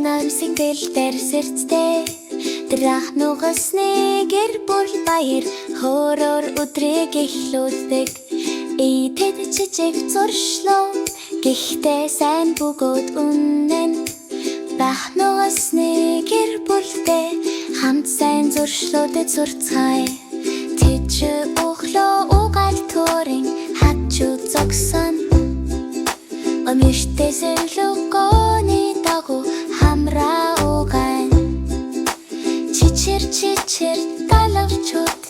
Single der sirtsтэй Драх нугасны гэр бүл баяр Хороор өдрийг эхлүүлдэг Итэд жижиг зуршлоо Гэхдээ сайн бөгөөд үнэн Драх нугасны гэр бүлтэй Хамт сайн зуршлуудад зурцгаая Тэд өглөө угаал төрийн хатчуу зогсон Өмөртэйсэн лугооны дагуу хамраа угаан Чичэр далавчууд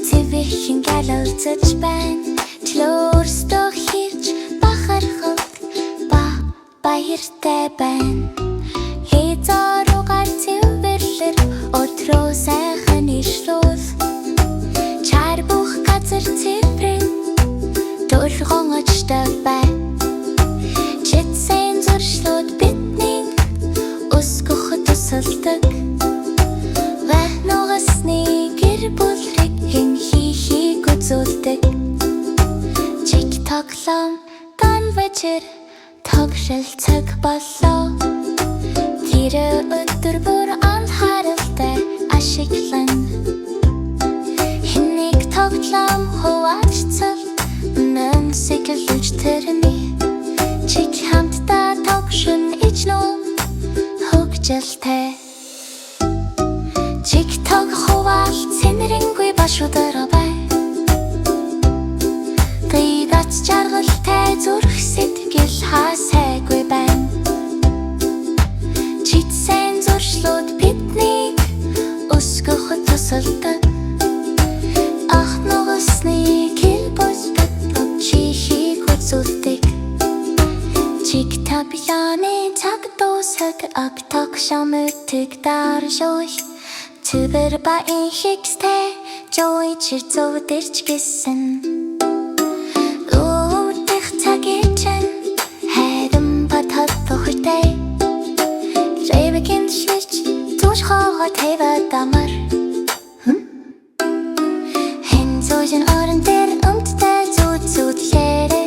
Цэвэхэн галуурцаж байна Тлөөрстөө хэрж бахархав Баяртай байна Хязгааруугаар цэвэрлэр Өдрөө сайхан ишлүүл Чар бүх газар цэврэн Дөргонгочтой байна Читсэн зуршлууд бидний Өсгөх тусалдаг Вах нугасны гэр бүлрийг хэн хийхийг үзүүлдэг Чик тоглоом дан вечер Тогшил цаг боллоо Тэр өдөр бүр анхааралтай ашиглан Хэнийг тоглоом хуваалцал Нэн сэгэлж тэрми Чик хамтдаа тогшин ичнүү Хөгжилтэй Чик тог хуваал цэнэрэнгүй башудараа бай Гайдац жаргалтай зүрх сэтгэл хасайгүй байна Читсэн зуршлууд биднийг өсгөх тусалдаг Ах нугасны гэр бүл бид чихийг үзүүлдэг Чик табяны цаг дуусаг аг тогшомтыг даршуух Түбэр баян хикстэй жой чир зовдэрч гисэн Үүдэх цагийн чин хайрын батал тухтай Рэвэкэн шлич туш хоо тэвэ дамар Хэн зүүжин орон дээр өмттэй зүүд хэрэ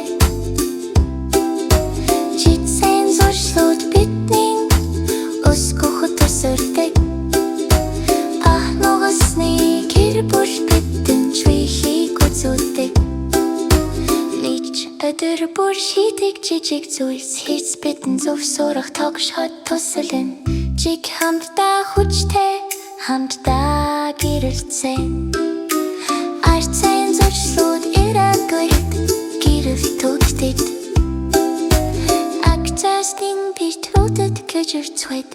Читсэн зуршлууд бидний өсгөх тусалдаг Нугасны гэр бүл бидэн чвихийг үзүүлдэг Лич өдөр бүр шийдэг жижиг зүйлс Хийц бидэн зөв сурах тогшхот тусалэн Чик хамтдаа хүчтэй хамтдаа гэрэлцэн Арцэн зуршлууд ирээгүй гэрэл төгтөд Агцастын битрүүдэд гэжэрцвэд